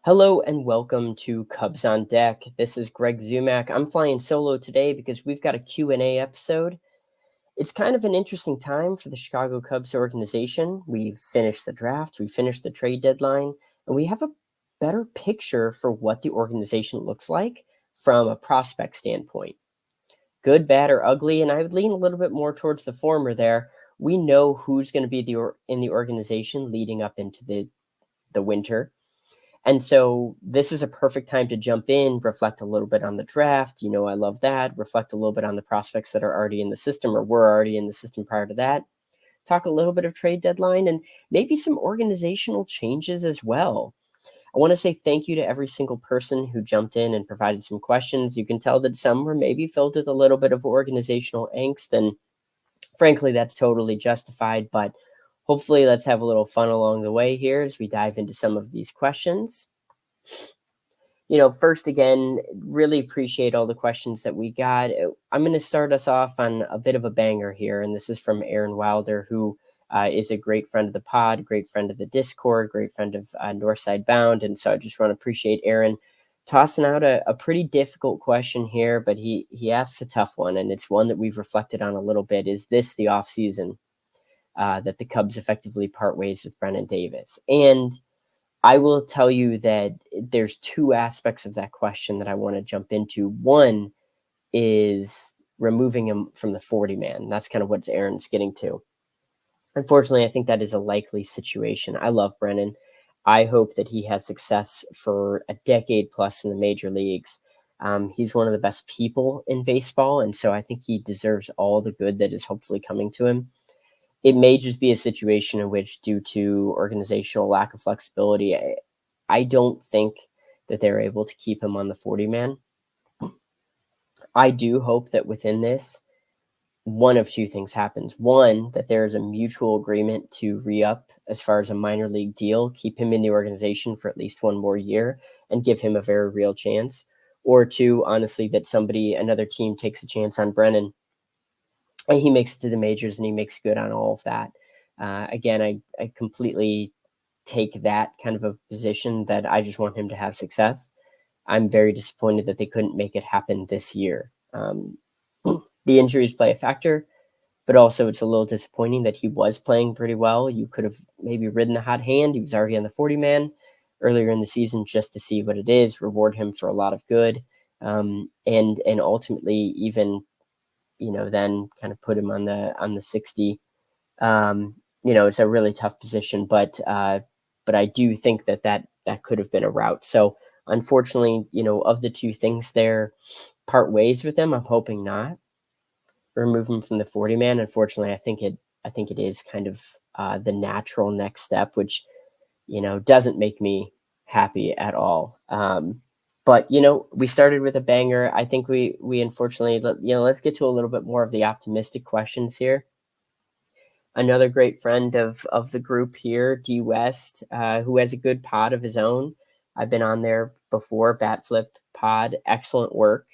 Hello and welcome to Cubs on Deck. This is Greg Zumach. I'm flying solo today because we've got a Q&A episode. It's kind of an interesting time for the Chicago Cubs organization. We've finished the draft, we finished the trade deadline, and we have a better picture for what the organization looks like from a prospect standpoint. Good, bad, or ugly, and I would lean a little bit more towards the former there. We know who's going to be in the organization leading up into the winter. And so this is a perfect time to jump in, reflect a little bit on the draft. I love that. Reflect a little bit on the prospects that are already in the system or were already in the system prior to that. Talk a little bit of trade deadline and maybe some organizational changes as well. I want to say thank you to every single person who jumped in and provided some questions. You can tell that some were maybe filled with a little bit of organizational angst, and frankly, that's totally justified, but hopefully let's have a little fun along the way here as we dive into some of these questions. First, again, really appreciate all the questions that we got. I'm going to start us off on a bit of a banger here, and this is from Aaron Wilder, who is a great friend of the pod, great friend of the Discord, great friend of Northside Bound, and so I just want to appreciate Aaron tossing out a pretty difficult question here, but he asks a tough one, and it's one that we've reflected on a little bit. Is this the offseason that the Cubs effectively part ways with Brennan Davis? And I will tell you that there's two aspects of that question that I want to jump into. One is removing him from the 40-man. That's kind of what Aaron's getting to. Unfortunately, I think that is a likely situation. I love Brennan. I hope that he has success for a decade plus in the major leagues. He's one of the best people in baseball, and so I think he deserves all the good that is hopefully coming to him. It may just be a situation in which, due to organizational lack of flexibility, I don't think that they're able to keep him on the 40-man. I do hope that within this, one of two things happens. One, that there is a mutual agreement to re-up as far as a minor league deal, keep him in the organization for at least one more year and give him a very real chance. Or two, honestly, that another team takes a chance on Brennan and he makes it to the majors and he makes good on all of that. Again, I completely take that kind of a position that I just want him to have success. I'm very disappointed that they couldn't make it happen this year. The injuries play a factor, but also it's a little disappointing that he was playing pretty well. You could have maybe ridden the hot hand. He was already on the 40-man earlier in the season just to see what it is, reward him for a lot of good, and ultimately even then kind of put him on the 60. It's a really tough position, but I do think that could have been a route. So unfortunately, of the two things there, part ways with them. I'm hoping not remove him from the 40-man. Unfortunately, I think it is kind of the natural next step, which doesn't make me happy at all. But we started with a banger. I think we unfortunately, let's get to a little bit more of the optimistic questions here. Another great friend of the group here, D West, who has a good pod of his own. I've been on there before, Bat Flip pod, excellent work.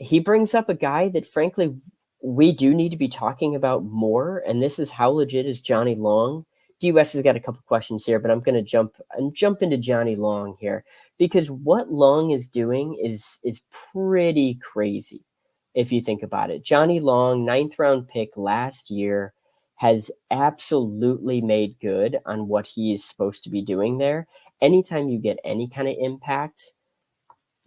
He brings up a guy that frankly we do need to be talking about more, and this is how legit is Johnny Long. D West has got a couple questions here, but I'm going to jump into Johnny Long here, because what Long is doing is pretty crazy if you think about it. Johnny Long, 9th round pick last year, has absolutely made good on what he is supposed to be doing there. Anytime you get any kind of impact,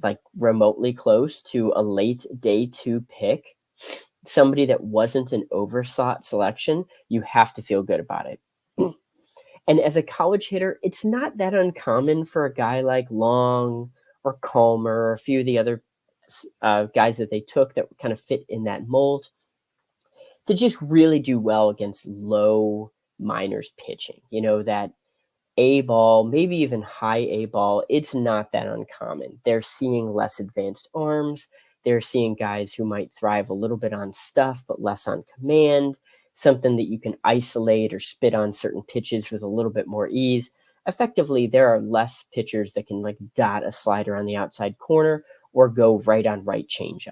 like remotely close to a late day 2 pick, somebody that wasn't an oversought selection, you have to feel good about it. And as a college hitter, it's not that uncommon for a guy like Long or Calmer or a few of the other guys that they took that kind of fit in that mold to just really do well against low minors pitching. That A ball, maybe even high A ball, it's not that uncommon. They're seeing less advanced arms. They're seeing guys who might thrive a little bit on stuff, but less on command, something that you can isolate or spit on certain pitches with a little bit more ease. Effectively, there are less pitchers that can dot a slider on the outside corner or go right on right changeup.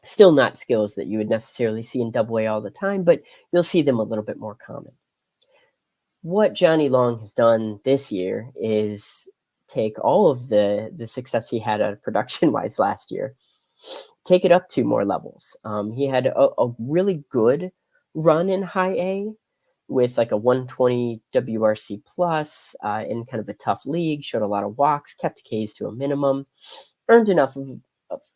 Still not skills that you would necessarily see in Double-A all the time, but you'll see them a little bit more common. What Johnny Long has done this year is take all of the success he had production-wise last year, take it up 2 more levels. He had a really good run in high A with like a 120 WRC plus in kind of a tough league, showed a lot of walks, kept Ks to a minimum, earned enough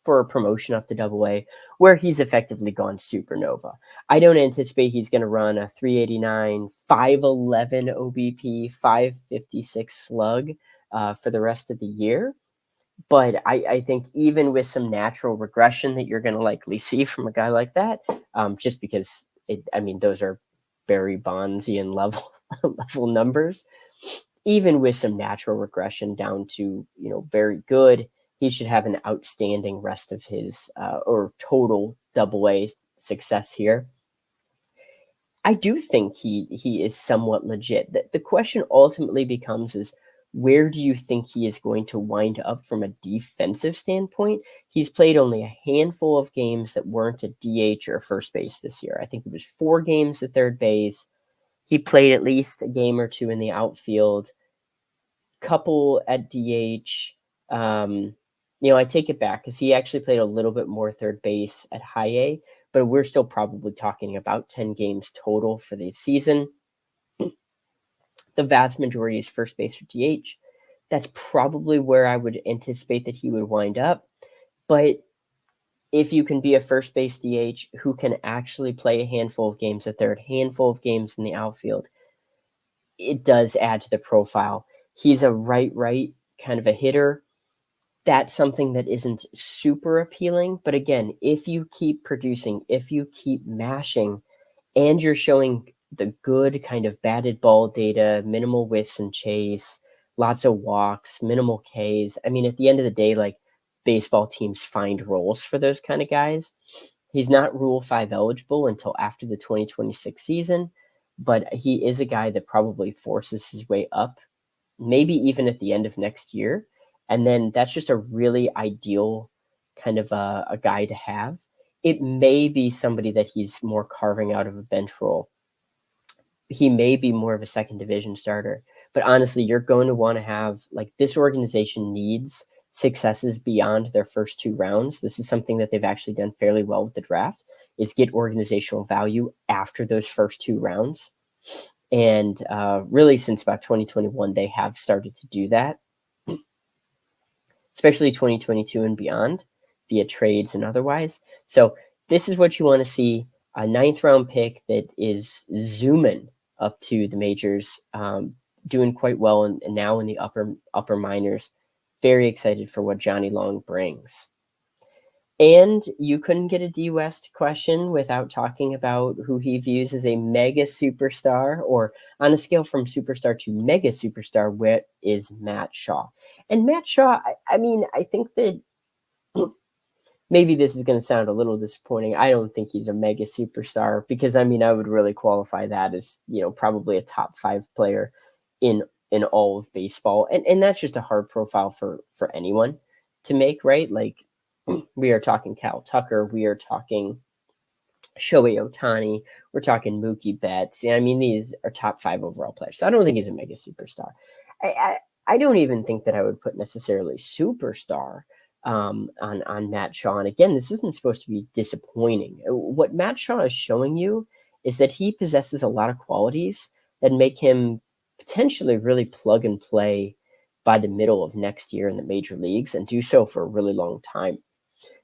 for a promotion up to Double A, where he's effectively gone supernova. I don't anticipate he's going to run a 389, 511 OBP, 556 slug for the rest of the year. But I think even with some natural regression that you're going to likely see from a guy like that, just because those are Barry Bonds-ian level level numbers, even with some natural regression down to, very good, he should have an outstanding rest of his or total Double A success here. I do think he is somewhat legit. The question ultimately becomes is, where do you think he is going to wind up from a defensive standpoint? He's played only a handful of games that weren't a DH or first base this year. I think it was 4 games at third base. He played at least a game or 2 in the outfield, couple at DH. I take it back because he actually played a little bit more third base at high A, but we're still probably talking about 10 games total for the season. The vast majority is first base or DH. That's probably where I would anticipate that he would wind up. But if you can be a first base DH who can actually play a handful of games at third, handful of games in the outfield, it does add to the profile. He's a right kind of a hitter. That's something that isn't super appealing. But again, if you keep producing, if you keep mashing, and you're showing the good kind of batted ball data, minimal whiffs and chase, lots of walks, minimal Ks. At the end of the day, like, baseball teams find roles for those kind of guys. He's not Rule 5 eligible until after the 2026 season, but he is a guy that probably forces his way up, maybe even at the end of next year. And then that's just a really ideal kind of a guy to have. It may be somebody that he's more carving out of a bench role. He may be more of a second division starter. But honestly, you're going to want to have, like, this organization needs successes beyond their first 2 rounds. This is something that they've actually done fairly well with the draft, is get organizational value after those first 2 rounds. And really, since about 2021, they have started to do that, especially 2022 and beyond, via trades and otherwise. So this is what you want to see, a 9th round pick that is zooming up to the majors, doing quite well, and now in the upper minors. Very excited for what Johnny Long brings. And you couldn't get a D West question without talking about who he views as a mega superstar, or on a scale from superstar to mega superstar, where is Matt Shaw. And Matt Shaw, I think that maybe this is going to sound a little disappointing. I don't think he's a mega superstar, because I would really qualify that as, probably a top 5 player in all of baseball. And that's just a hard profile for anyone to make, right? Like, we are talking Cal Tucker, we are talking Shohei Ohtani, we're talking Mookie Betts. These are top 5 overall players. So I don't think he's a mega superstar. I don't even think that I would put necessarily superstar on Matt Shaw. And again, this isn't supposed to be disappointing. What Matt Shaw is showing you is that he possesses a lot of qualities that make him potentially really plug and play by the middle of next year in the major leagues, and do so for a really long time.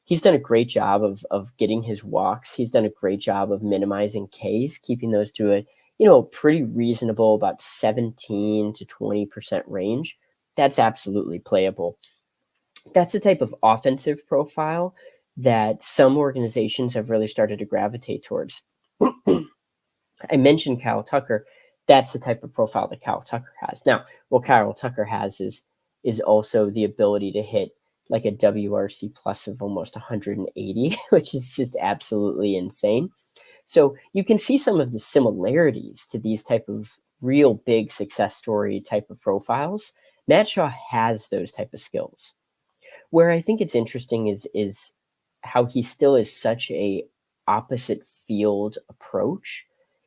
He's done a great job of getting his walks. He's done a great job of minimizing Ks, keeping those to a pretty reasonable, about 17 to 20% range. That's absolutely playable. That's the type of offensive profile that some organizations have really started to gravitate towards. I mentioned Kyle Tucker. That's the type of profile that Kyle Tucker has. Now, what Kyle Tucker has is also the ability to hit like a WRC plus of almost 180, which is just absolutely insane. So you can see some of the similarities to these type of real big success story type of profiles. Matt Shaw has those type of skills. Where I think it's interesting is how he still is such a opposite field approach.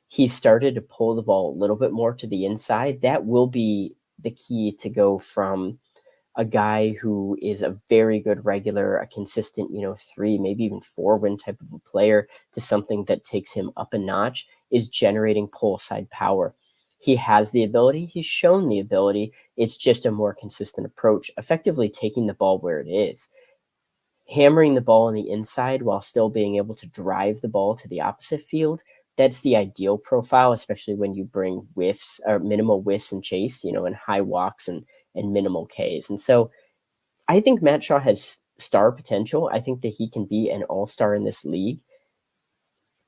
he started to pull the ball a little bit more to the inside. That will be the key to go from a guy who is a very good regular, a consistent, 3, maybe even 4-win type of a player, to something that takes him up a notch, is generating pull side power. He has the ability. He's shown the ability. It's just a more consistent approach, effectively taking the ball where it is, hammering the ball on the inside while still being able to drive the ball to the opposite field. That's the ideal profile, especially when you bring whiffs or minimal whiffs and chase, and high walks and minimal Ks. And so I think Matt Shaw has star potential. I think that he can be an all-star in this league.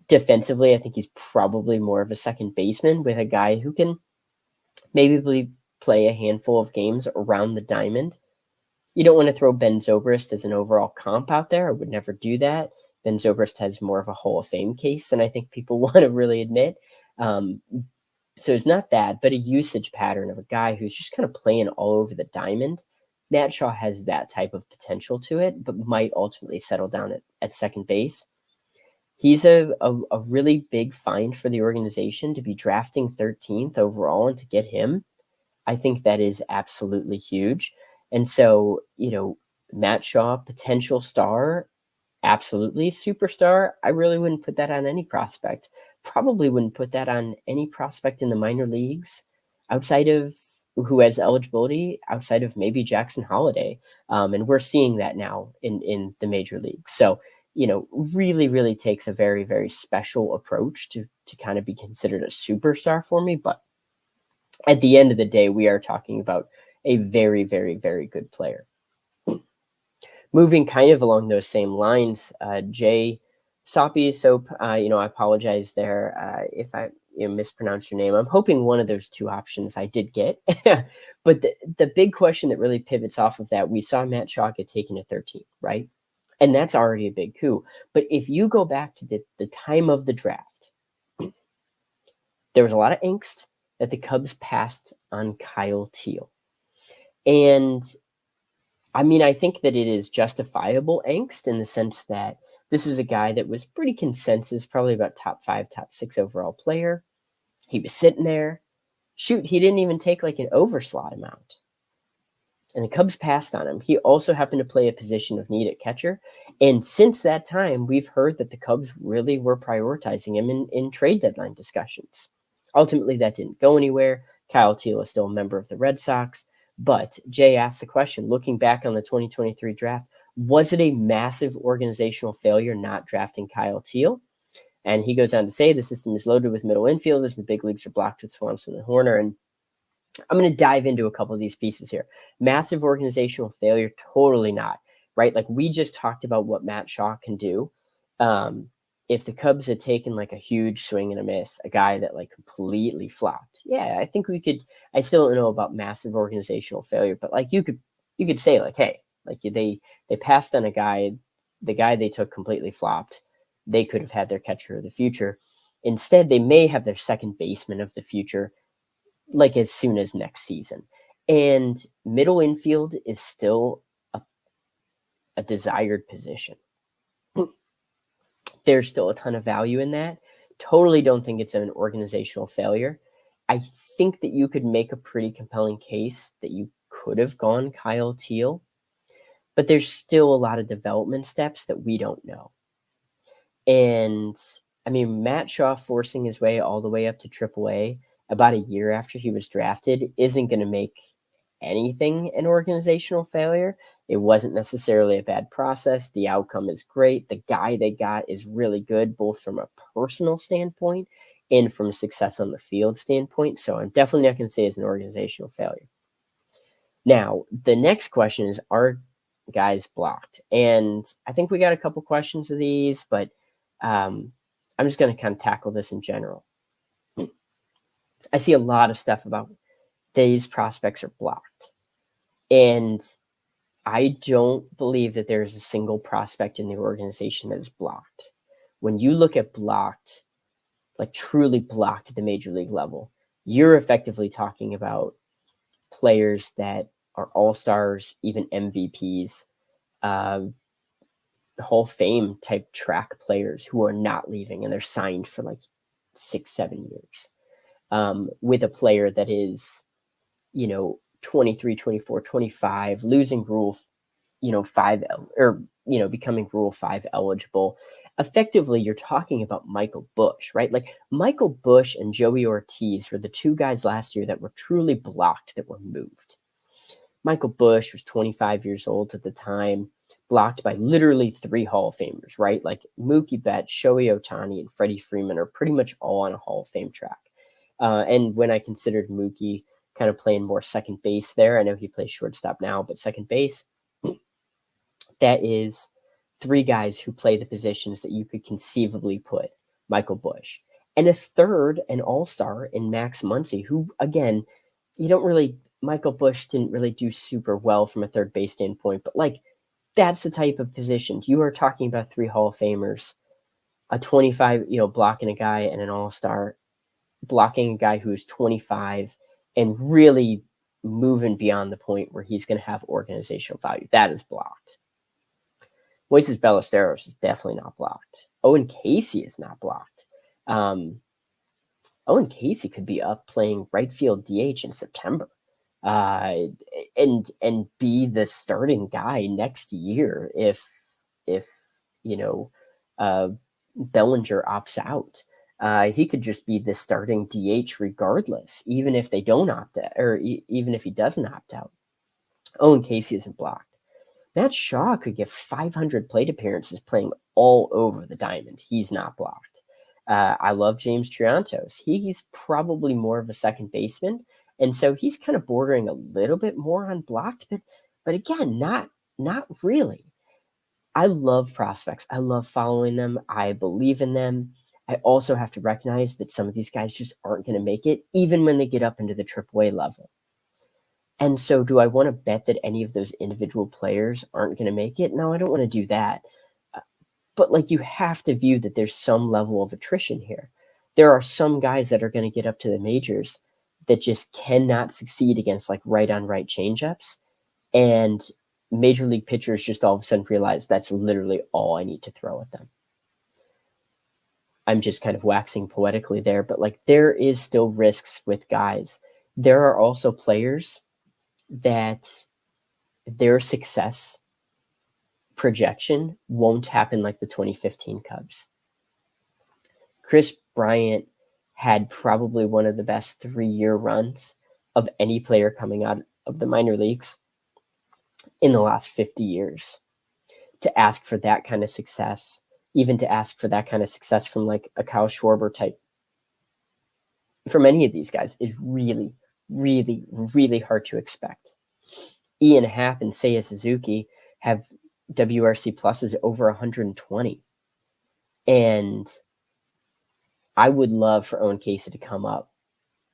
Defensively, I think he's probably more of a second baseman with a guy who can maybe play a handful of games around the diamond. You don't want to throw Ben Zobrist as an overall comp out there. I would never do that. Ben Zobrist has more of a Hall of Fame case than I think people want to really admit. So it's not that, but a usage pattern of a guy who's just kind of playing all over the diamond. Matt Shaw has that type of potential to it, but might ultimately settle down at second base. He's a really big find for the organization to be drafting 13th overall, and to get him, I think that is absolutely huge. And so, Matt Shaw, potential star, absolutely. Superstar, I really wouldn't put that on any prospect. Probably wouldn't put that on any prospect in the minor leagues outside of who has eligibility, outside of maybe Jackson Holiday. And we're seeing that now in the major leagues. So, really, really takes a very, very special approach to kind of be considered a superstar for me. But at the end of the day, we are talking about a very, very, very good player. Moving kind of along those same lines, Jay Soppy Soap, I apologize there if I mispronounced your name. I'm hoping one of those two options I did get. But the big question that really pivots off of that, we saw Matt Shaw get taken to 13, right? And that's already a big coup. But if you go back to the time of the draft, there was a lot of angst that the Cubs passed on Kyle Teel. And I think that it is justifiable angst in the sense that this is a guy that was pretty consensus, probably about top 5, top 6 overall player. He was sitting there. Shoot, he didn't even take like an overslot amount. And the Cubs passed on him. He also happened to play a position of need at catcher. And since that time, we've heard that the Cubs really were prioritizing him in trade deadline discussions. Ultimately, that didn't go anywhere. Kyle Teel is still a member of the Red Sox. But Jay asked the question, looking back on the 2023 draft, was it a massive organizational failure not drafting Kyle Teel? And he goes on to say the system is loaded with middle infielders. The big leagues are blocked with Swanson and Horner. And I'm going to dive into a couple of these pieces here. Massive organizational failure, totally not, right? Like we just talked about what Matt Shaw can do. If the Cubs had taken like a huge swing and a miss, a guy that like completely flopped, yeah, I think we could. I still don't know about massive organizational failure, but like you could say like, hey, like they passed on a guy, the guy they took completely flopped. They could have had their catcher of the future. Instead, they may have their second baseman of the future, like as soon as next season. And middle infield is still a desired position. There's still a ton of value in that. Totally don't think it's an organizational failure. I think that you could make a pretty compelling case that you could have gone Kyle Teel, but there's still a lot of development steps that we don't know. And Matt Shaw forcing his way all the way up to AAA about a year after he was drafted isn't going to make anything an organizational failure. It wasn't necessarily a bad process. The outcome is great. The guy they got is really good, both from a personal standpoint and from a success on the field standpoint. So I'm definitely not going to say it's an organizational failure. Now, the next question is, are guys blocked? And I think we got a couple questions of these, but I'm just going to kind of tackle this in general. I see a lot of stuff about these prospects are blocked. And I don't believe that there's a single prospect in the organization that is blocked. When you look at blocked, like truly blocked at the major league level, you're effectively talking about players that are all-stars, even MVPs, Hall of Fame type track players who are not leaving and they're signed for like 6-7 years, with a player that is, 23, 24, 25, losing Rule, 5, or, becoming Rule 5 eligible. Effectively, you're talking about Michael Busch, right? Like Michael Busch and Joey Ortiz were the two guys last year that were truly blocked, that were moved. Michael Busch was 25 years old at the time, blocked by literally 3 Hall of Famers, right? Like Mookie Betts, Shohei Ohtani, and Freddie Freeman are pretty much all on a Hall of Fame track. And when I considered Mookie kind of playing more second base there, I know he plays shortstop now, but second base, that is 3 guys who play the positions that you could conceivably put Michael Busch. And a third, an all-star in Max Muncy, who, again, Michael Busch didn't really do super well from a third base standpoint, but like that's the type of position. You are talking about 3 Hall of Famers, a 25, blocking a guy, and an all-star blocking a guy who's 25 and really moving beyond the point where he's going to have organizational value. That is blocked. Moises Ballesteros is definitely not blocked. Owen Casey is not blocked. Owen Casey could be up playing right field DH in September, and be the starting guy next year if Bellinger opts out. He could just be the starting DH regardless, even if they don't opt out, or even if he doesn't opt out. Owen Casey isn't blocked. Matt Shaw could get 500 plate appearances playing all over the diamond. He's not blocked. I love James Triantos. He's probably more of a second baseman, and so he's kind of bordering a little bit more on blocked, but again, not really. I love prospects. I love following them. I believe in them. I also have to recognize that some of these guys just aren't going to make it, even when they get up into the AAA level. And so do I want to bet that any of those individual players aren't going to make it? No, I don't want to do that. But like, you have to view that there's some level of attrition here. There are some guys that are going to get up to the majors that just cannot succeed against like right on right changeups. And major league pitchers just all of a sudden realize that's literally all I need to throw at them. I'm just kind of waxing poetically there, but like there is still risks with guys. There are also players that their success projection won't happen like the 2015 Cubs. Chris Bryant had probably one of the best 3-year runs of any player coming out of the minor leagues in the last 50 years. To ask for that kind of success, even to ask for that kind of success from like a Kyle Schwarber type, from any of these guys, is really, really, really hard to expect. Ian Happ and Seiya Suzuki have WRC pluses over 120. And I would love for Owen Casey to come up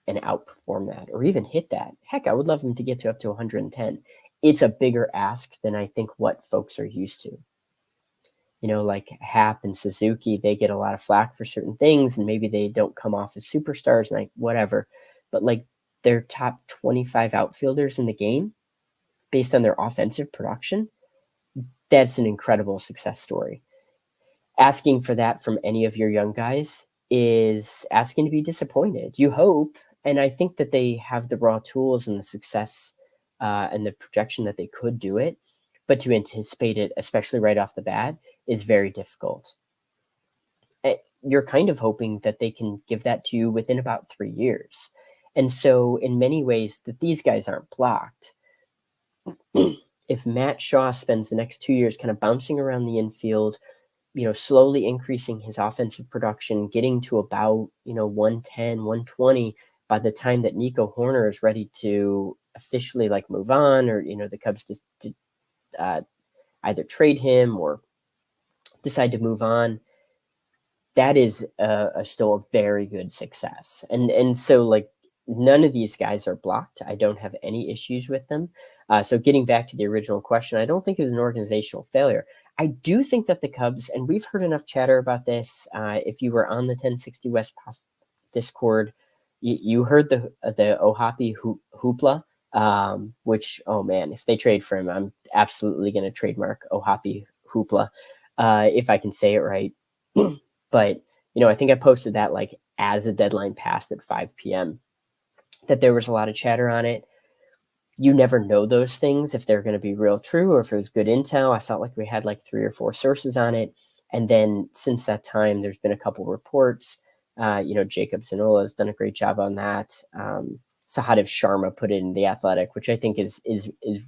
and outperform that, or even hit that. Heck, I would love him to get to up to 110. It's a bigger ask than I think what folks are used to. Like Happ and Suzuki, they get a lot of flack for certain things, and maybe they don't come off as superstars, and like whatever. But like, they're top 25 outfielders in the game based on their offensive production. That's an incredible success story. Asking for that from any of your young guys is asking to be disappointed. You hope, and I think that they have the raw tools and the success and the projection that they could do it, but to anticipate it, especially right off the bat, is very difficult. You're kind of hoping that they can give that to you within about 3 years. And so in many ways that these guys aren't blocked. If Matt Shaw spends the next 2 years kind of bouncing around the infield, slowly increasing his offensive production, getting to about, 110, 120 by the time that Nico Horner is ready to officially like move on, or, the Cubs just either trade him or decide to move on, that is still a very good success. And so like, none of these guys are blocked. I don't have any issues with them. So getting back to the original question, I don't think it was an organizational failure. I do think that the Cubs, and we've heard enough chatter about this. If you were on the 1060 West Discord, you heard the Ohapi hoopla, which, oh man, if they trade for him, I'm absolutely going to trademark Ohapi hoopla, if I can say it right. But I think I posted that like as the deadline passed at 5 p.m. that there was a lot of chatter on it. You never know those things if they're going to be real true or if it was good intel. I felt like we had like 3 or 4 sources on it. And then since that time, there's been a couple reports. Jacob Zanola has done a great job on that. Sahadev Sharma put it in The Athletic, which I think is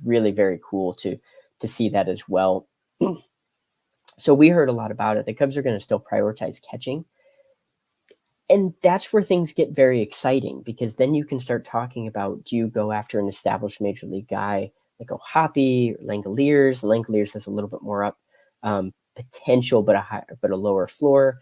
really very cool to see that as well. So we heard a lot about it. The Cubs are going to still prioritize catching. And that's where things get very exciting, because then you can start talking about, do you go after an established major league guy like O'Hoppe or Langoliers? Langoliers has a little bit more potential, but a lower floor.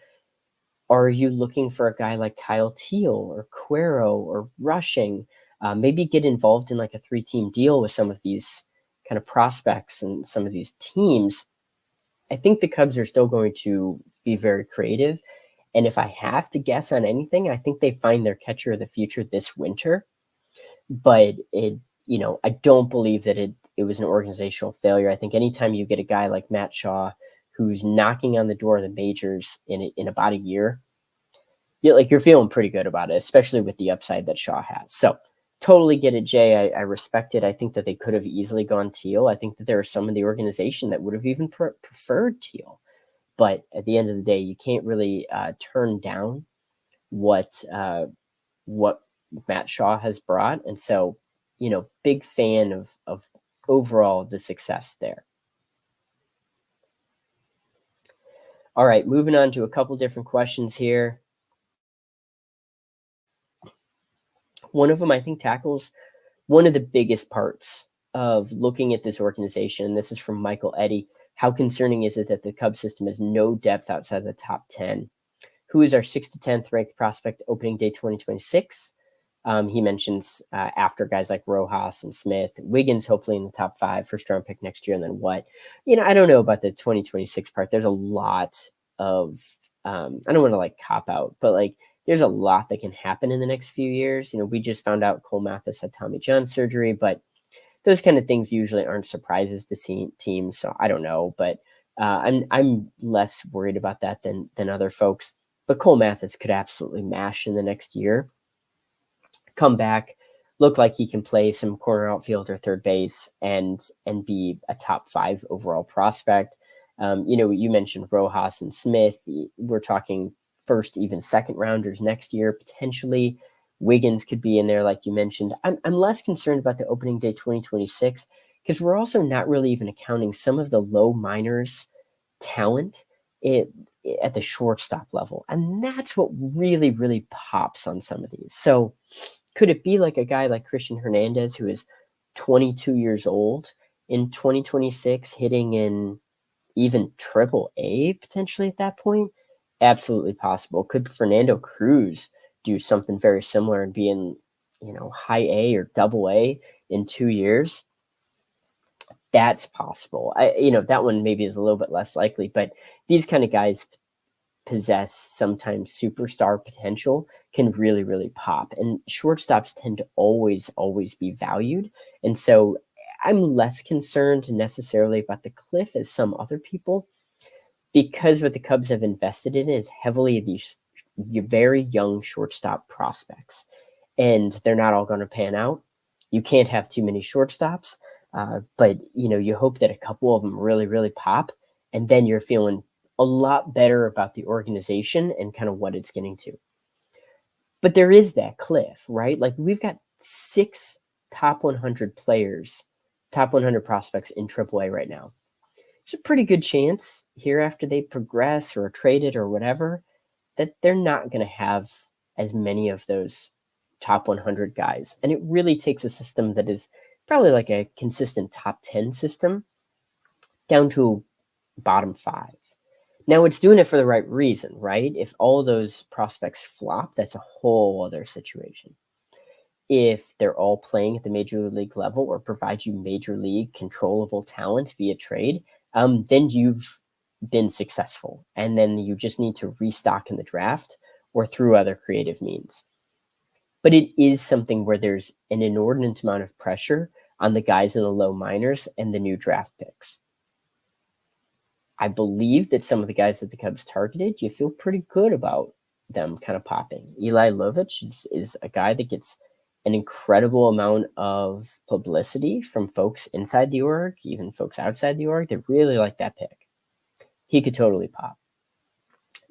Are you looking for a guy like Kyle Teal or Cuero or Rushing? Maybe get involved in like a 3-team deal with some of these kind of prospects and some of these teams. I think the Cubs are still going to be very creative. And if I have to guess on anything, I think they find their catcher of the future this winter. But I don't believe that it was an organizational failure. I think anytime you get a guy like Matt Shaw, who's knocking on the door of the majors in about a year, you're feeling pretty good about it, especially with the upside that Shaw has. So totally get it, Jay. I respect it. I think that they could have easily gone Teal. I think that there are some in the organization that would have even preferred Teal. But at the end of the day, you can't really turn down what Matt Shaw has brought. And so, big fan of overall the success there. All right, moving on to a couple different questions here. One of them, I think, tackles one of the biggest parts of looking at this organization. This is from Michael Eddy. How concerning is it that the Cubs system has no depth outside the top 10? Who is our 6th to 10th ranked prospect opening day 2026? He mentions after guys like Rojas and Smith, Wiggins, hopefully in the top 5, first round pick next year. And then what? I don't know about the 2026 part. There's a lot of, I don't want to like cop out, but like there's a lot that can happen in the next few years. We just found out Cole Mathis had Tommy John surgery, but those kind of things usually aren't surprises to see teams. So I don't know, but I'm less worried about that than other folks. But Cole Mathis could absolutely mash in the next year, come back, look like he can play some corner outfield or third base, and be a top 5 overall prospect. You mentioned Rojas and Smith. We're talking first, even second rounders next year potentially. Wiggins could be in there, like you mentioned. I'm less concerned about the opening day 2026 because we're also not really even accounting some of the low minors talent at the shortstop level. And that's what really, really pops on some of these. So could it be like a guy like Christian Hernandez, who is 22 years old in 2026, hitting in even AAA potentially at that point? Absolutely possible. Could Fernando Cruz do something very similar and be in, high A or double A in 2 years? That's possible. That one maybe is a little bit less likely, but these kind of guys possess sometimes superstar potential, can really, really pop. And shortstops tend to always be valued. And so I'm less concerned necessarily about the cliff as some other people, because what the Cubs have invested in is heavily these very young shortstop prospects, and they're not all going to pan out. You can't have too many shortstops, but you hope that a couple of them really, really pop, and then you're feeling a lot better about the organization and kind of what it's getting to. But there is that cliff, right? Like we've got 6 top 100 players, top 100 prospects in AAA right now. There's a pretty good chance here after they progress or are traded or whatever, that they're not going to have as many of those top 100 guys. And it really takes a system that is probably like a consistent top 10 system down to bottom 5. Now it's doing it for the right reason, right? If all of those prospects flop, that's a whole other situation. If they're all playing at the major league level or provide you major league controllable talent via trade, then you've been successful. And then you just need to restock in the draft or through other creative means. But it is something where there's an inordinate amount of pressure on the guys in the low minors and the new draft picks. I believe that some of the guys that the Cubs targeted, you feel pretty good about them kind of popping. Eli Lovich is a guy that gets an incredible amount of publicity from folks inside the org, even folks outside the org. They really like that pick. He could totally pop.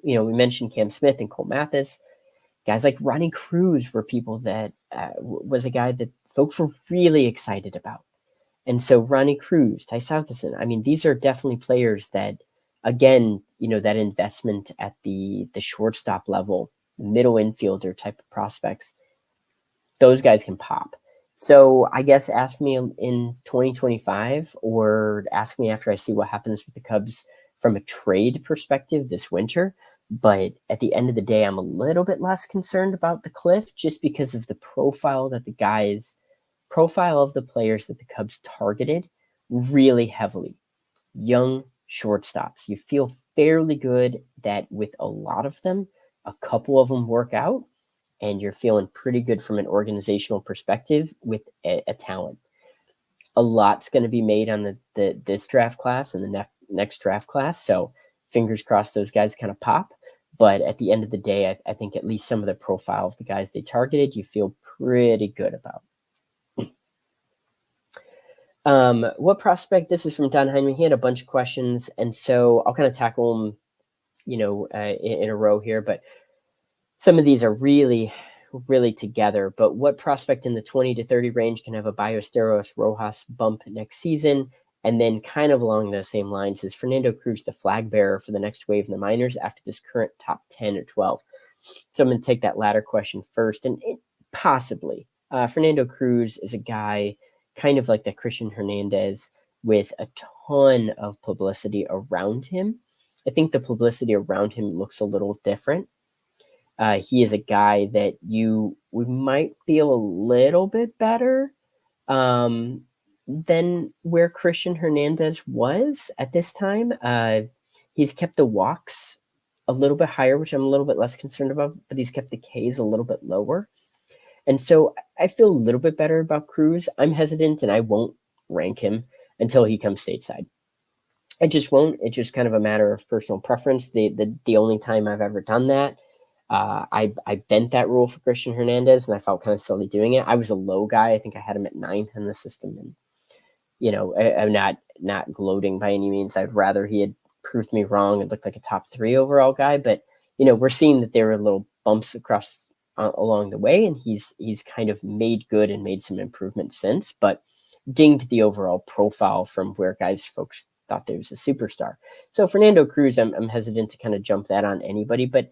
We mentioned Cam Smith and Cole Mathis. Guys like Ronnie Cruz were people that was a guy that folks were really excited about. And so Ronnie Cruz, Ty Southerson, I mean, these are definitely players that, again, that investment at the shortstop level, middle infielder type of prospects, those guys can pop. So I guess ask me in 2025 or ask me after I see what happens with the Cubs from a trade perspective this winter. But at the end of the day, I'm a little bit less concerned about the cliff just because of the profile of the players that the Cubs targeted really heavily. Young shortstops. You feel fairly good that with a lot of them, a couple of them work out, and you're feeling pretty good from an organizational perspective with a talent. A lot's going to be made on this draft class and the next draft class. So fingers crossed those guys kind of pop. But at the end of the day, I think at least some of the profile of the guys they targeted, you feel pretty good about. What prospect? This is from Don Heineman. He had a bunch of questions, and so I'll kind of tackle them, in a row here. But some of these are really, really together. But what prospect in the 20 to 30 range can have a Biesterfeld Rojas bump next season? And then kind of along those same lines is Fernando Cruz the flag bearer for the next wave in the minors after this current top 10 or 12? So I'm going to take that latter question first. And possibly. Fernando Cruz is a guy kind of like that Christian Hernandez with a ton of publicity around him. I think the publicity around him looks a little different. He is a guy that we might feel a little bit better than where Christian Hernandez was at this time. He's kept the walks a little bit higher, which I'm a little bit less concerned about, but he's kept the Ks a little bit lower. And so I feel a little bit better about Cruz. I'm hesitant and I won't rank him until he comes stateside. I just won't. It's just kind of a matter of personal preference. The only time I've ever done that, I bent that rule for Christian Hernandez, and I felt kind of silly doing it. I was a low guy. I think I had him at 9th in the system, and I'm not gloating by any means. I'd rather he had proved me wrong and looked like a top 3 overall guy. But we're seeing that there were little bumps across along the way, and he's kind of made good and made some improvements since, but dinged the overall profile from where folks thought there was a superstar. So Fernando Cruz, I'm hesitant to kind of jump that on anybody, but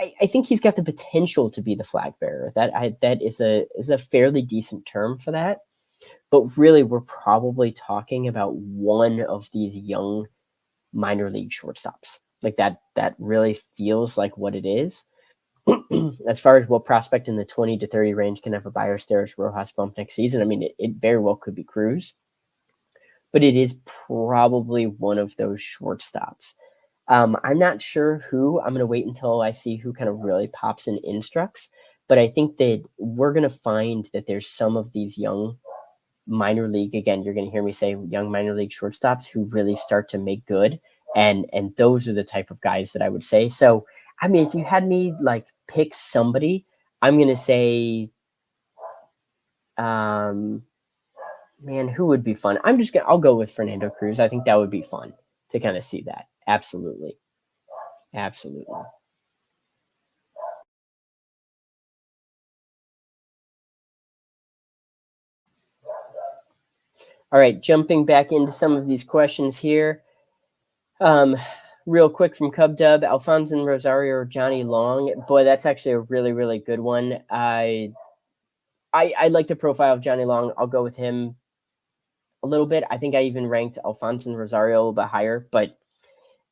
I think he's got the potential to be the flag bearer. That is a fairly decent term for that. But really, we're probably talking about one of these young minor league shortstops. Like that really feels like what it is. As far as what prospect in the 20 to 30 range can have a Biesterfeld Rojas bump next season, I mean, it very well could be Cruz, but it is probably one of those shortstops. I'm not sure who. I'm going to wait until I see who kind of really pops in instructs, but I think that we're going to find that there's some of these young minor league, again, you're going to hear me say young minor league shortstops who really start to make good, and those are the type of guys that I would say. So I mean, if you had me like pick somebody, I'm going to say, man, who would be fun? I'll go with Fernando Cruz. I think that would be fun to kind of see that. Absolutely. Absolutely. All right, jumping back into some of these questions here. Real quick from Cub Dub, Alfonso Rosario or Johnny Long. Boy, that's actually a really, really good one. I like the profile of Johnny Long. I'll go with him a little bit. I think I even ranked Alfonso Rosario a little bit higher, but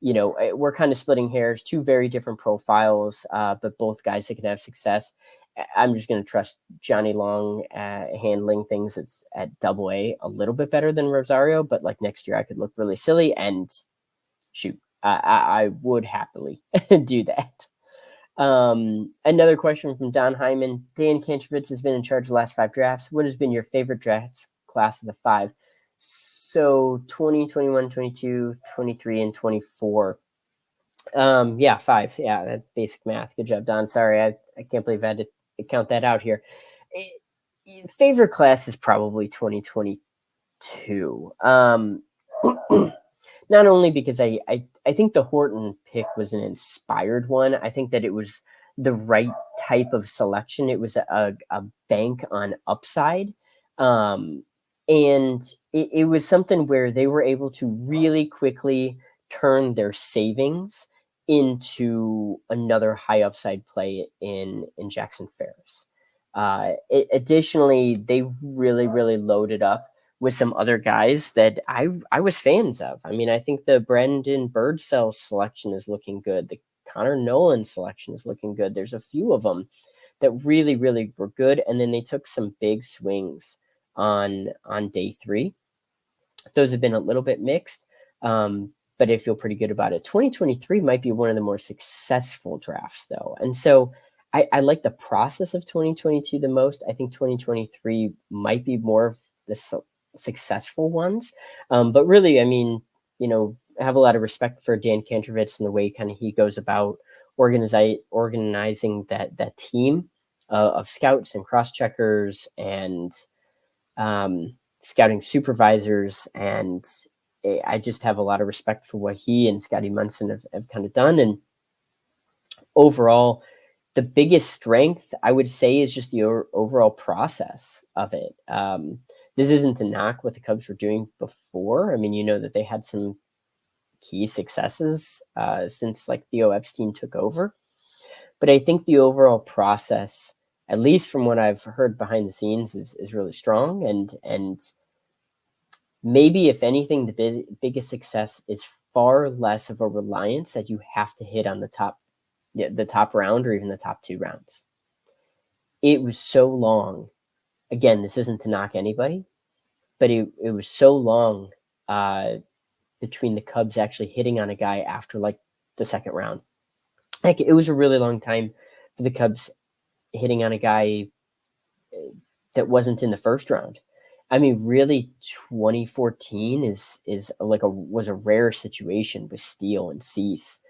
we're kind of splitting hairs. 2 very different profiles, but both guys that can have success. I'm just going to trust Johnny Long handling things at AA a little bit better than Rosario, but like next year I could look really silly and shoot, I would happily do that. Another question from Don Hyman. Dan Kanchovitz has been in charge of the last 5 drafts. What has been your favorite draft class of the 5? So 20, 21, 22, 23, and 24. Yeah, 5. Yeah, that's basic math. Good job, Don. Sorry, I can't believe I had to count that out here. Favorite class is probably 2022. Not only because I think the Horton pick was an inspired one. I think that it was the right type of selection. It was a bank on upside. And it was something where they were able to really quickly turn their savings into another high upside play in Jackson Ferris. Additionally, they really loaded up with some other guys that I was fans of. I mean, I think the Brendan Birdsell selection is looking good. The Connor Nolan selection is looking good. There's a few of them that really were good, and then they took some big swings on day 3. Those have been a little bit mixed, but I feel pretty good about it. 2023 might be one of the more successful drafts, though, and so I like the process of 2022 the most. I think 2023 might be more of the successful ones, but really, I mean, I have a lot of respect for Dan Kantrovitz and the way kind of he goes about organizing that team of scouts and cross checkers and scouting supervisors, and I just have a lot of respect for what he and Scotty Munson have kind of done. And overall, the biggest strength I would say is just the overall process of it. This isn't to knock what the Cubs were doing before. I mean, that they had some key successes since like Theo Epstein took over, but I think the overall process, at least from what I've heard behind the scenes, is really strong. And maybe if anything, the biggest success is far less of a reliance that you have to hit on the top round or even the top 2 rounds. It was so long. Again, this isn't to knock anybody, but it was so long between the Cubs actually hitting on a guy after like the 2nd round. Like it was a really long time for the Cubs hitting on a guy that wasn't in the 1st round. I mean, really, 2014 was a rare situation with Steele and Cease,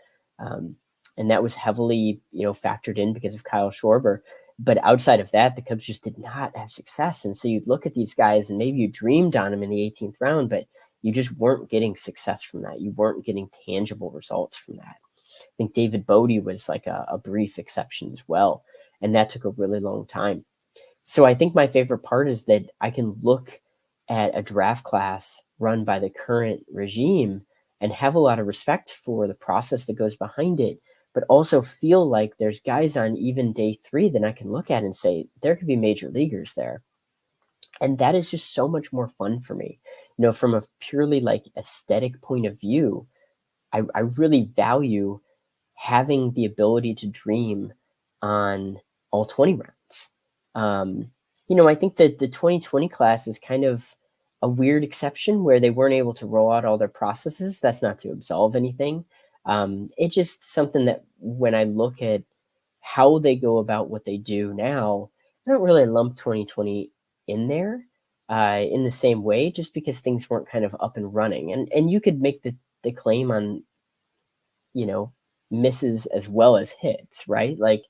and that was heavily factored in because of Kyle Schwarber. But outside of that, the Cubs just did not have success. And so you'd look at these guys and maybe you dreamed on them in the 18th round, but you just weren't getting success from that. You weren't getting tangible results from that. I think David Bodie was like a brief exception as well. And that took a really long time. So I think my favorite part is that I can look at a draft class run by the current regime and have a lot of respect for the process that goes behind it, but also feel like there's guys on even day 3 that I can look at and say, there could be major leaguers there. And that is just so much more fun for me. From a purely like aesthetic point of view, I really value having the ability to dream on all 20 rounds. I think that the 2020 class is kind of a weird exception where they weren't able to roll out all their processes. That's not to absolve anything. It's just something that when I look at how they go about what they do now, I don't really lump 2020 in there in the same way, just because things weren't kind of up and running. And you could make the claim on, misses as well as hits, right? Like,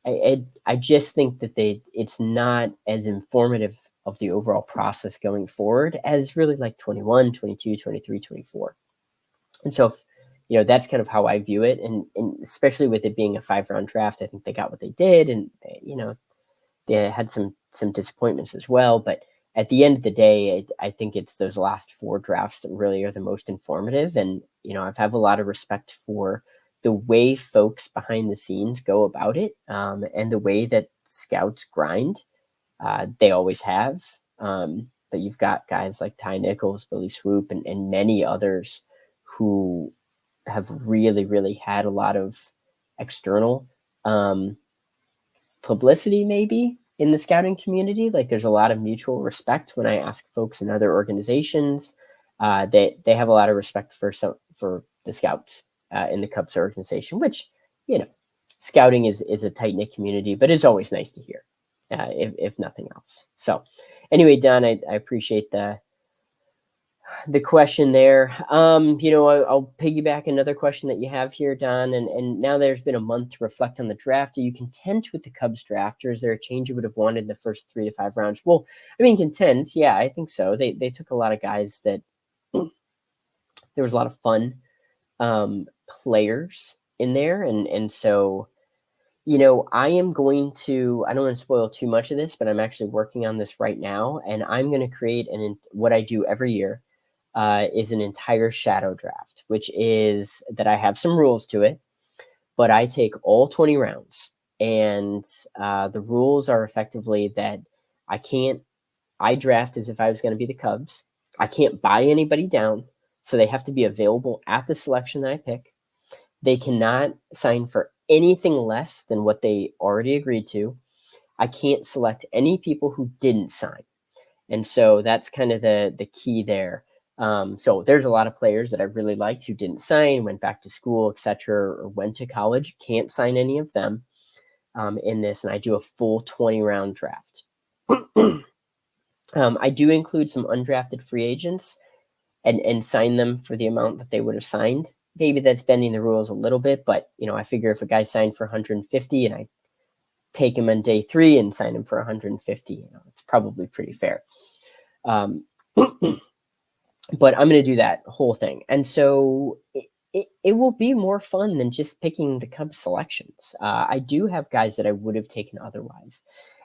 I just think that it's not as informative of the overall process going forward as really like 21, 22, 23, 24. And so, that's kind of how I view it. And especially with it being a 5-round draft, I think they got what they did. And, they had some disappointments as well. But at the end of the day, I think it's those last 4 drafts that really are the most informative. And, I have a lot of respect for the way folks behind the scenes go about it, and the way that scouts grind. They always have. But you've got guys like Ty Nichols, Billy Swoop, and many others who have really had a lot of external publicity maybe in the scouting community. Like there's a lot of mutual respect when I ask folks in other organizations. They have a lot of respect for the scouts in the Cubs organization, which, scouting is a tight-knit community, but it's always nice to hear, if nothing else. So anyway, Don, I appreciate the question there. I'll piggyback another question that you have here, Don. And now there's been a month to reflect on the draft. Are you content with the Cubs draft, or is there a change you would have wanted in the first 3 to 5 rounds? Well, I mean, content. Yeah, I think so. They took a lot of guys that there was a lot of fun players in there, and so. I am going to, I don't want to spoil too much of this, but I'm actually working on this right now. And I'm going to create what I do every year is an entire shadow draft, which is that I have some rules to it, but I take all 20 rounds. And the rules are effectively that I draft as if I was going to be the Cubs. I can't buy anybody down. So they have to be available at the selection that I pick. They cannot sign for anything less than what they already agreed to. I can't select any people who didn't sign. And so that's kind of the key there. So there's a lot of players that I really liked who didn't sign, went back to school, etc., or went to college. Can't sign any of them in this. And I do a full 20-round draft. I do include some undrafted free agents and sign them for the amount that they would have signed. Maybe that's bending the rules a little bit, but I figure if a guy signed for 150 and I take him on day 3 and sign him for 150, it's probably pretty fair. But I'm going to do that whole thing. And so it will be more fun than just picking the Cubs selections. I do have guys that I would have taken otherwise.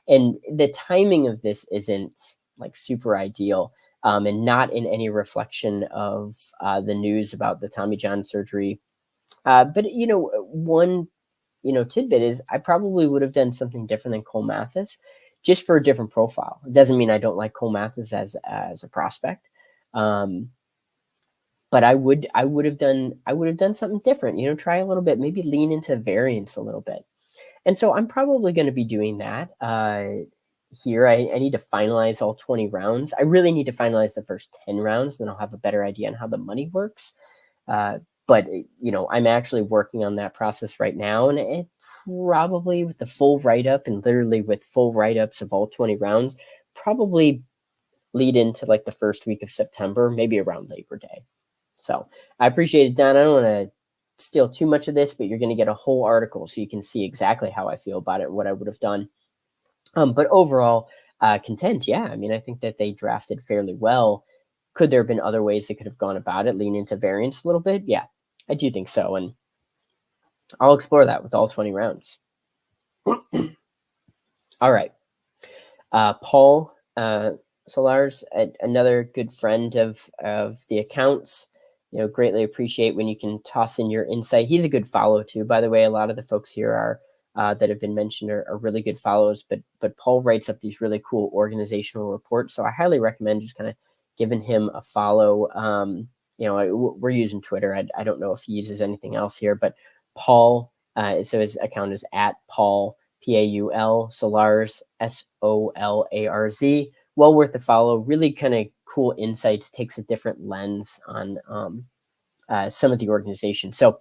And the timing of this isn't like super ideal. And not in any reflection of the news about the Tommy John surgery. But, one, tidbit is I probably would have done something different than Cole Mathis just for a different profile. It doesn't mean I don't like Cole Mathis as a prospect. But I would have done something different, try a little bit, maybe lean into variance a little bit. And so I'm probably going to be doing that. Here, I need to finalize all 20 rounds. I really need to finalize the first 10 rounds, then I'll have a better idea on how the money works. But I'm actually working on that process right now, and it probably with the full write-up and literally with full write-ups of all 20 rounds, probably lead into like the first week of September, maybe around Labor Day. So I appreciate it, Don. I don't want to steal too much of this, but you're going to get a whole article so you can see exactly how I feel about it and what I would have done. But overall, content, yeah. I mean, I think that they drafted fairly well. Could there have been other ways they could have gone about it, lean into variance a little bit? Yeah, I do think so. And I'll explore that with all 20 rounds. All right. Paul Solars, another good friend of the accounts. Greatly appreciate when you can toss in your insight. He's a good follow too. By the way, a lot of the folks here are that have been mentioned are really good follows, but Paul writes up these really cool organizational reports. So I highly recommend just kind of giving him a follow. We're using Twitter. I don't know if he uses anything else here, but Paul, so his account is at Paul, Paul, Solars, Solarz. Well worth the follow. Really kind of cool insights, takes a different lens on some of the organization. So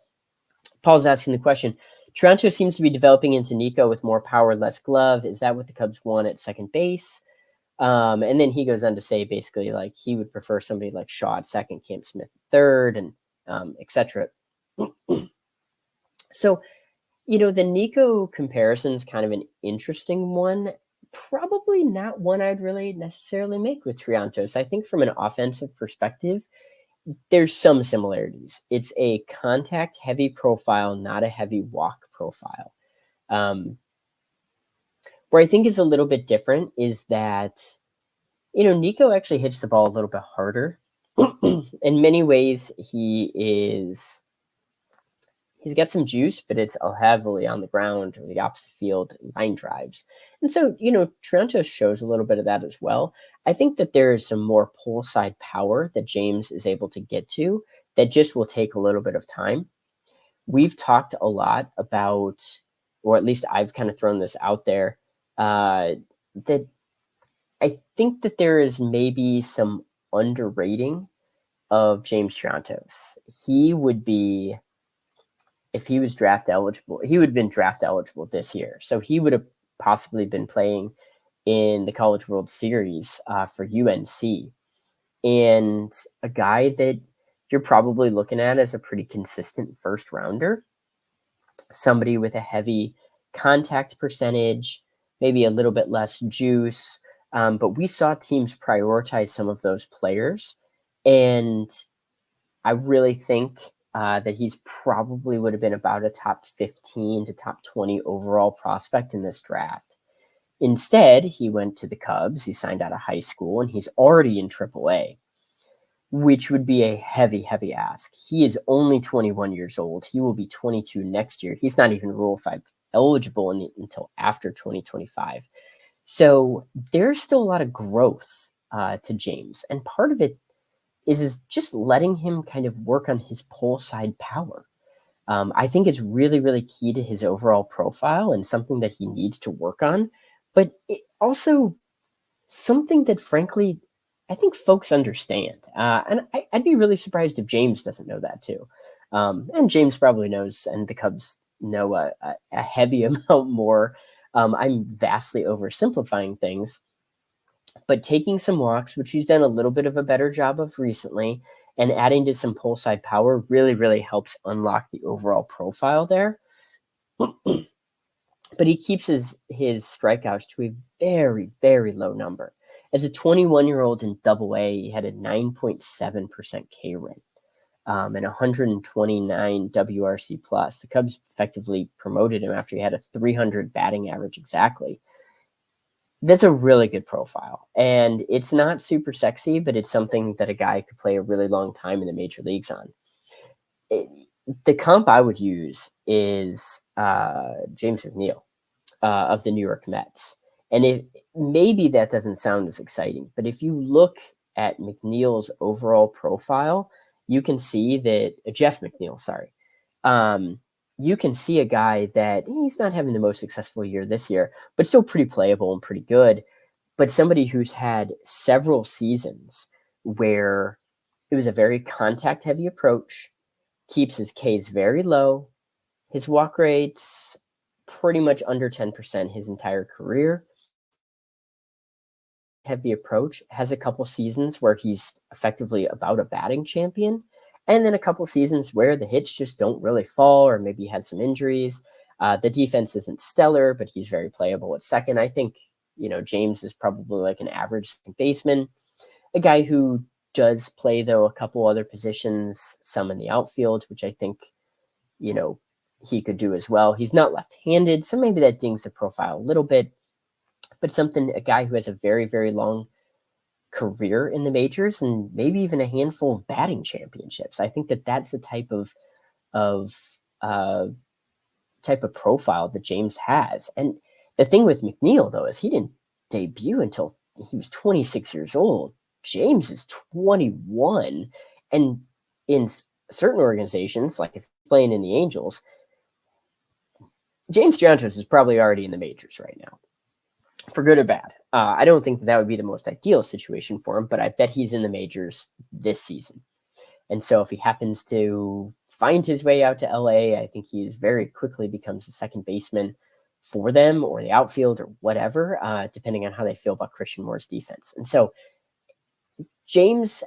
Paul's asking the question, Triantos seems to be developing into Nico with more power, less glove. Is that what the Cubs want at second base? And then he goes on to say basically like he would prefer somebody like Shaw at second, Cam Smith at third, and etc. So, the Nico comparison is kind of an interesting one. Probably not one I'd really necessarily make with Triantos. I think from an offensive perspective, there's some similarities. It's a contact heavy profile, not a heavy walk profile. Where I think is a little bit different is that, Nico actually hits the ball a little bit harder. In many ways, he's got some juice, but it's heavily on the ground or the opposite field line drives. And so, Triantos shows a little bit of that as well. I think that there is some more pull side power that James is able to get to that just will take a little bit of time. We've talked a lot about, or at least I've kind of thrown this out there, that I think that there is maybe some underrating of James Triantos. He would be, if he was draft eligible, he would have been draft eligible this year. So he would have possibly been playing in the College World Series for UNC. and a guy that you're probably looking at as a pretty consistent first rounder, somebody with a heavy contact percentage, maybe a little bit less juice. But we saw teams prioritize some of those players. And I really think that he's probably would have been about a top 15 to top 20 overall prospect in this draft. Instead, he went to the Cubs. He signed out of high school, and he's already in AAA, which would be a heavy, heavy ask. He is only 21 years old. He will be 22 next year. He's not even Rule 5 eligible until after 2025. So there's still a lot of growth to James. And part of it is just letting him kind of work on his pull side power. I think it's really, really key to his overall profile and something that he needs to work on. But it also something that, frankly, I think folks understand. And I'd be really surprised if James doesn't know that too. And James probably knows, and the Cubs know a heavy amount more. I'm vastly oversimplifying things. But taking some walks, which he's done a little bit of a better job of recently, and adding to some pull side power really, really helps unlock the overall profile there. But he keeps his strikeouts to a very, very low number. As a 21-year-old in Double-A, he had a 9.7% K rate and 129 WRC plus. The Cubs effectively promoted him after he had a 300 batting average exactly. That's a really good profile, and it's not super sexy, but it's something that a guy could play a really long time in the major leagues on. The comp I would use is James McNeil of the New York Mets. And maybe that doesn't sound as exciting, but if you look at McNeil's overall profile, you can see that Jeff McNeil, sorry. You can see a guy that he's not having the most successful year this year, but still pretty playable and pretty good. But somebody who's had several seasons where it was a very contact heavy approach, keeps his Ks very low, his walk rate's pretty much under 10% his entire career. Heavy approach, has a couple seasons where he's effectively about a batting champion, and then a couple seasons where the hits just don't really fall, or maybe he had some injuries. The defense isn't stellar, but he's very playable at second. I think, James is probably like an average second baseman, a guy who does play, though, a couple other positions, some in the outfield, which I think, he could do as well. He's not left-handed, so maybe that dings the profile a little bit, but a guy who has a very, very long career in the majors and maybe even a handful of batting championships. I think that that's the type of profile that James has. And the thing with McNeil, though, is he didn't debut until he was 26 years old. James is 21. And in certain organizations, like if he's playing in the Angels, James Triantos is probably already in the majors right now, for good or bad. I don't think that would be the most ideal situation for him, but I bet he's in the majors this season. And so if he happens to find his way out to LA, I think he very quickly becomes the second baseman for them, or the outfield, or whatever, depending on how they feel about Christian Moore's defense. And so James,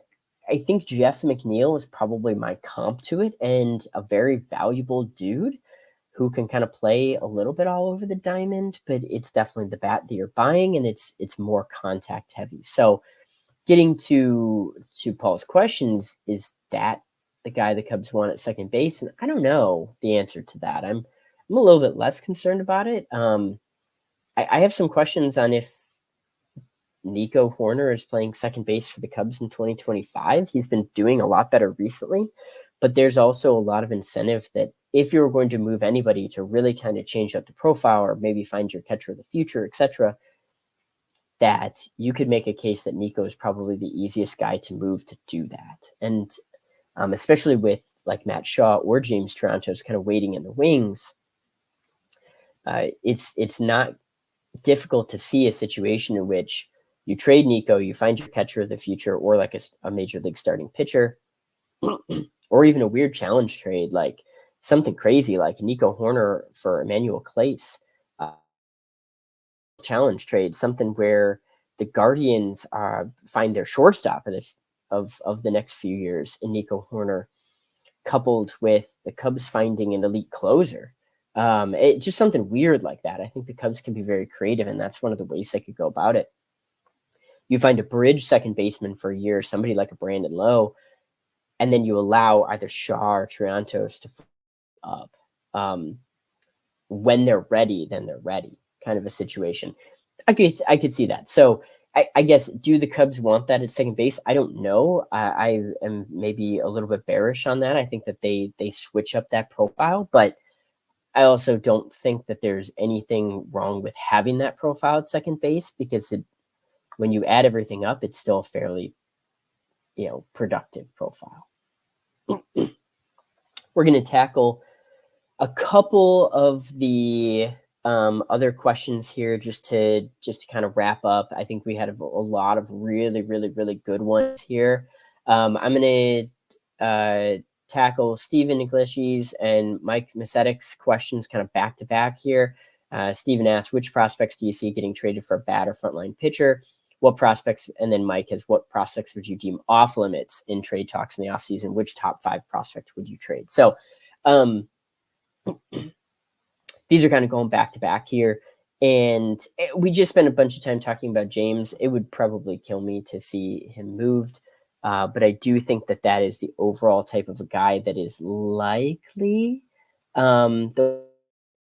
I think Jeff McNeil is probably my comp to it, and a very valuable dude who can kind of play a little bit all over the diamond, but it's definitely the bat that you're buying, and it's more contact heavy. So getting to Paul's questions, is that the guy the Cubs want at second base? And I don't know the answer to that. I'm a little bit less concerned about it. I have some questions on if Nico Hoerner is playing second base for the Cubs in 2025. He's been doing a lot better recently, but there's also a lot of incentive that if you're going to move anybody to really kind of change up the profile, or maybe find your catcher of the future, etc., that you could make a case that Nico is probably the easiest guy to move to do that. And especially with like Matt Shaw or James Triantos kind of waiting in the wings, it's not difficult to see a situation in which you trade Nico, you find your catcher of the future, or like a major league starting pitcher, or even a weird challenge trade, like something crazy like Nico Hoerner for Emmanuel Clace. Challenge trade, something where the Guardians find their shortstop of the next few years in Nico Horner, coupled with the Cubs finding an elite closer. It's just something weird like that. I think the Cubs can be very creative, and that's one of the ways they could go about it. You find a bridge second baseman for a year, somebody like a Brandon Lowe, and then you allow either Shaw or Triantos to up. When they're ready, then they're ready, kind of a situation. I could see that. So I guess, do the Cubs want that at second base? I don't know. I am maybe a little bit bearish on that. I think that they switch up that profile, but I also don't think that there's anything wrong with having that profile at second base, because when you add everything up, it's still a fairly, productive profile. We're going to tackle a couple of the other questions here just to kind of wrap up. I think we had a lot of really, really, really good ones here. I'm going to tackle Stephen Iglesias and Mike Macetic's questions kind of back to back here. Stephen asked, which prospects do you see getting traded for a bat or frontline pitcher? What prospects? And then Mike has, what prospects would you deem off limits in trade talks in the offseason? Which top 5 prospect would you trade? So these are kind of going back to back here. And we just spent a bunch of time talking about James. It would probably kill me to see him moved. But I do think that is the overall type of a guy that is likely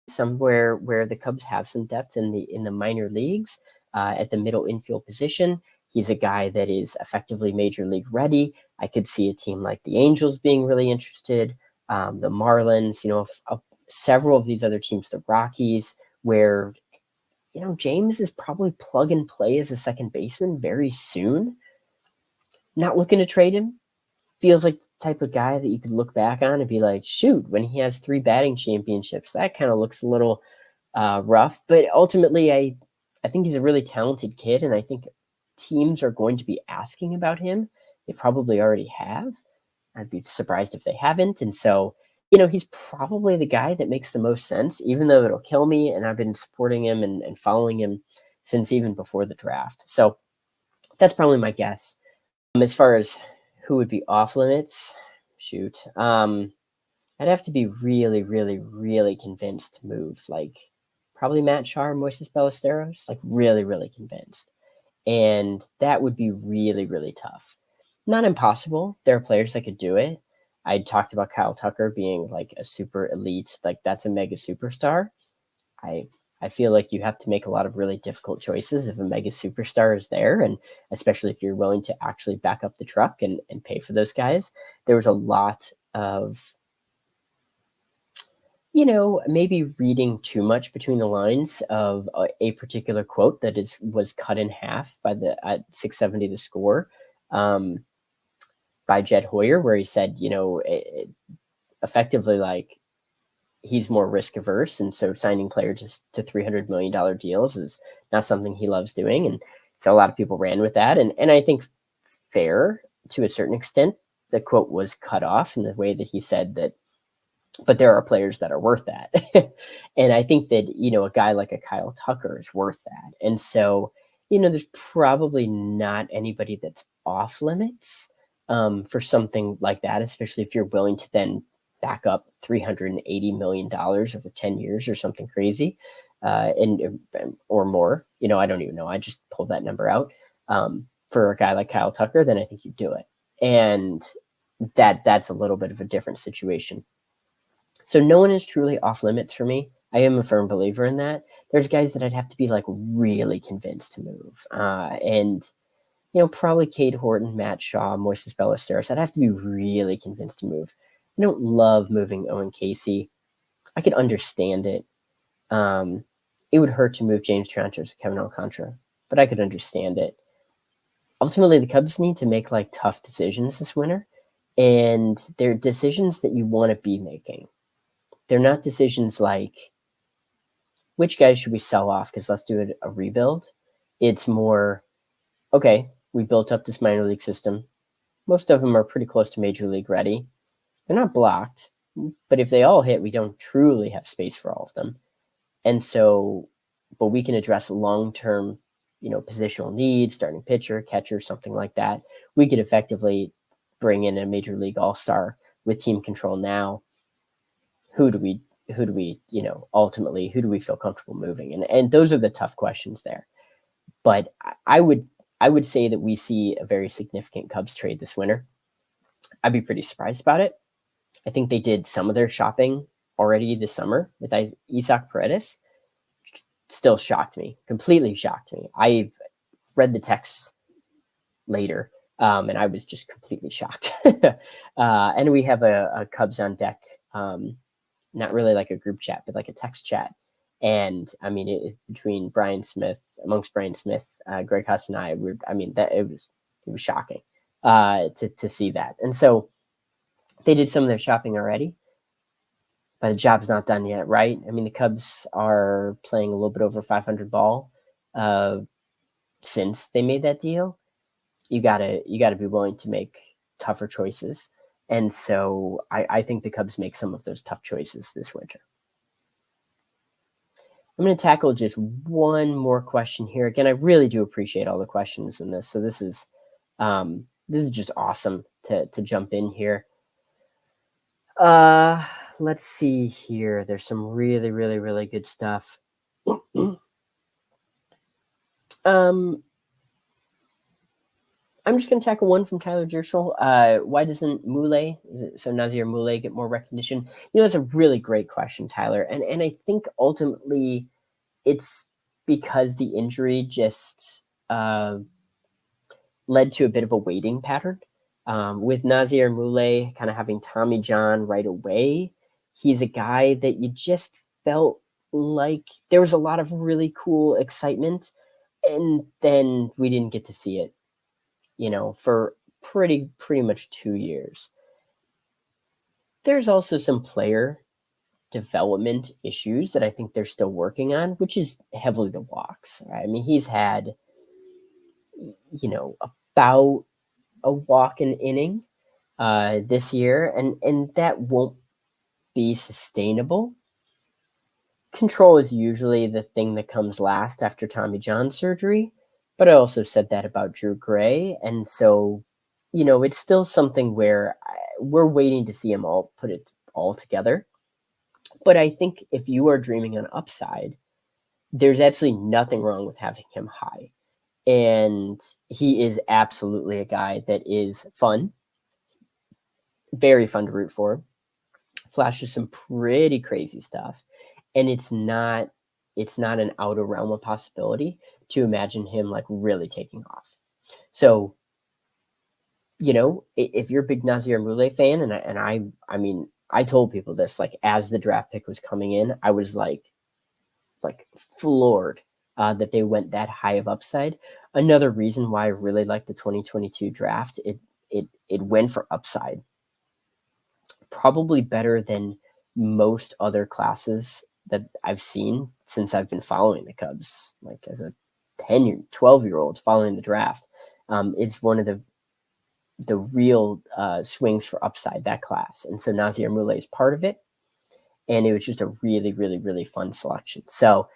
somewhere where the Cubs have some depth in the minor leagues at the middle infield position. He's a guy that is effectively major league ready. I could see a team like the Angels being really interested, the Marlins, several of these other teams, the Rockies, where, James is probably plug and play as a second baseman very soon. Not looking to trade him. Feels like the type of guy that you could look back on and be like, shoot, when he has 3 batting championships, that kind of looks a little rough. But ultimately, I think he's a really talented kid, and I think teams are going to be asking about him. They probably already have. I'd be surprised if they haven't. And so, he's probably the guy that makes the most sense, even though it'll kill me. And I've been supporting him and following him since even before the draft. So that's probably my guess. As far as who would be off limits, I'd have to be really, really, really convinced to move. Like probably Matt Shaw or Moises Ballesteros, like really, really convinced. And that would be really, really tough. Not impossible. There are players that could do it. I talked about Kyle Tucker being like a super elite, like that's a mega superstar. I feel like you have to make a lot of really difficult choices if a mega superstar is there, and especially if you're willing to actually back up the truck and pay for those guys. There was a lot of, maybe reading too much between the lines of a particular quote that was cut in half by at 670 The Score. By Jed Hoyer, where he said, effectively like he's more risk averse. And so signing players to $300 million deals is not something he loves doing. And so a lot of people ran with that. And I think fair to a certain extent, the quote was cut off in the way that he said that, but there are players that are worth that. And I think that, a guy like a Kyle Tucker is worth that. And so, there's probably not anybody that's off limits for something like that, especially if you're willing to then back up $380 million over 10 years or something crazy, or more. I don't even know. I just pulled that number out for a guy like Kyle Tucker. Then I think you do it, and that's a little bit of a different situation. So no one is truly off limits for me. I am a firm believer in that. There's guys that I'd have to be like really convinced to move, and probably Cade Horton, Matt Shaw, Moises Ballesteros. I'd have to be really convinced to move. I don't love moving Owen Casey. I could understand it. It would hurt to move James Triantos or Kevin Alcantara, but I could understand it. Ultimately, the Cubs need to make like tough decisions this winter, and they're decisions that you want to be making. They're not decisions like, which guys should we sell off because let's do a rebuild. It's more, okay, we built up this minor league system. Most of them are pretty close to major league ready. They're not blocked, but if they all hit, we don't truly have space for all of them. And so, but we can address long-term positional needs, starting pitcher, catcher, something like that, we could effectively bring in a major league all-star with team control now. Who do we, ultimately, who do we feel comfortable moving? And those are the tough questions there. But I would say that we see a very significant Cubs trade this winter. I'd be pretty surprised about it. I think they did some of their shopping already this summer with Isaac Paredes. Still shocked me, completely shocked me. I've read the texts later, and I was just completely shocked. And we have a Cubs on deck, not really like a group chat, but like a text chat. And I mean, between amongst Brian Smith, Greg Huss, and I, it was shocking to see that. And so they did some of their shopping already, but the job's not done yet, right? I mean, the Cubs are playing a little bit over 500 ball since they made that deal. You gotta be willing to make tougher choices. And so I think the Cubs make some of those tough choices this winter. I'm going to tackle just one more question here. Again, I really do appreciate all the questions in this. So this is just awesome to jump in here. Let's see here. There's some really, really, really good stuff. I'm just going to tackle one from Tyler Jerschel. Why doesn't Nazir Mule get more recognition? That's a really great question, Tyler. And I think ultimately it's because the injury just led to a bit of a waiting pattern. With Nazir Mule kind of having Tommy John right away, he's a guy that you just felt like there was a lot of really cool excitement, and then we didn't get to see it, for pretty much 2 years. There's also some player development issues that I think they're still working on, which is heavily the walks. Right? I mean, he's had, about a walk an inning this year, and that won't be sustainable. Control is usually the thing that comes last after Tommy John surgery, but I also said that about Drew Gray, and so it's still something where we're waiting to see him all put it all together. But I think if you are dreaming on upside, there's absolutely nothing wrong with having him high. And he is absolutely a guy that is fun, very fun to root for, flashes some pretty crazy stuff. And it's not an outer realm of possibility to imagine him like really taking off. So, if you're a big Nazir Mule fan, and I mean, I told people this, like, as the draft pick was coming in, I was like floored that they went that high of upside. Another reason why I really like the 2022 draft, it went for upside. Probably better than most other classes that I've seen since I've been following the Cubs, like as a 12-year-old following the draft. It's one of the real swings for upside, that class. And so Nazir Mule is part of it. And it was just a really, really, really fun selection. So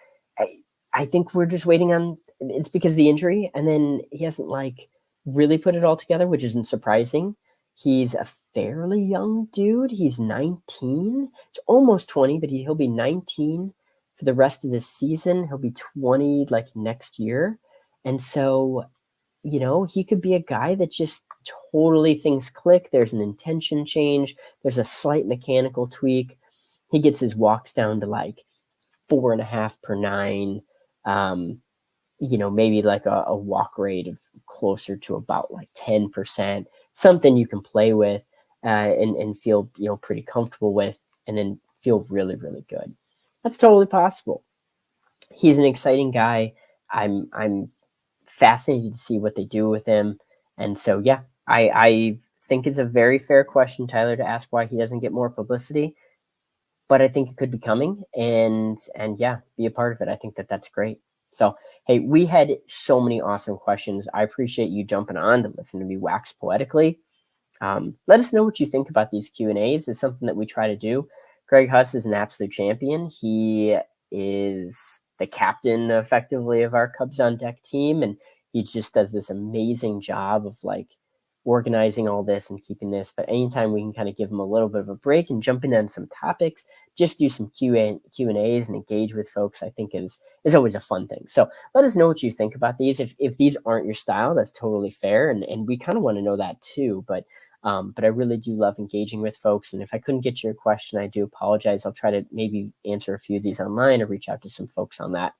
I think we're just waiting on, it's because of the injury. And then he hasn't like really put it all together, which isn't surprising. He's a fairly young dude. He's 19. It's almost 20, but he'll be 19 for the rest of this season. He'll be 20 like next year. And so, he could be a guy that just totally things click. There's an intention change. There's a slight mechanical tweak. He gets his walks down to like 4.5 per 9. Maybe like a walk rate of closer to about like 10%, something you can play with and feel, pretty comfortable with, and then feel really, really good. That's totally possible. He's an exciting guy. I'm fascinated to see what they do with him. And so, yeah, I think it's a very fair question, Tyler, to ask why he doesn't get more publicity. But I think it could be coming, and yeah, be a part of it. I think that's great. So, hey, we had so many awesome questions. I appreciate you jumping on to listen to me wax poetically. Let us know what you think about these Q&As. It's something that we try to do. Greg Huss is an absolute champion. He is the captain effectively of our Cubs on Deck team, and he just does this amazing job of like organizing all this and keeping this. But anytime we can kind of give him a little bit of a break and jump in on some topics, just do some Q&As and engage with folks, I think is always a fun thing. So let us know what you think about these. If these aren't your style, that's totally fair, and we kind of want to know that too. But I really do love engaging with folks. And if I couldn't get to your question, I do apologize. I'll try to maybe answer a few of these online or reach out to some folks on that.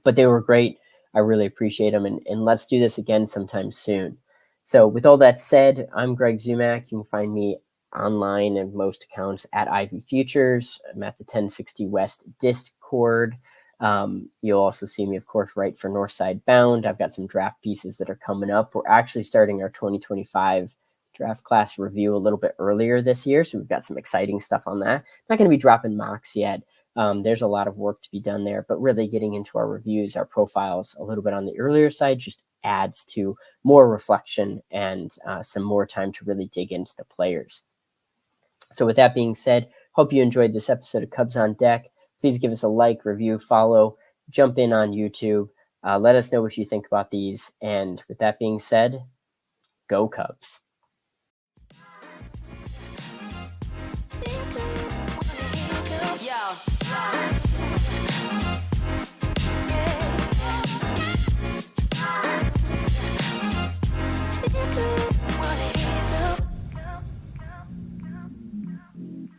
But they were great. I really appreciate them. And let's do this again sometime soon. So with all that said, I'm Greg Zumach. You can find me online and most accounts at Ivy Futures. I'm at the 1060 West Discord. You'll also see me, of course, write for Northside Bound. I've got some draft pieces that are coming up. We're actually starting our 2025 draft class review a little bit earlier this year, so we've got some exciting stuff on that. Not going to be dropping mocks yet. There's a lot of work to be done there, but really getting into our reviews, our profiles a little bit on the earlier side just adds to more reflection and some more time to really dig into the players. So with that being said, hope you enjoyed this episode of Cubs on Deck. Please give us a like, review, follow, jump in on YouTube. Let us know what you think about these. And with that being said, go Cubs.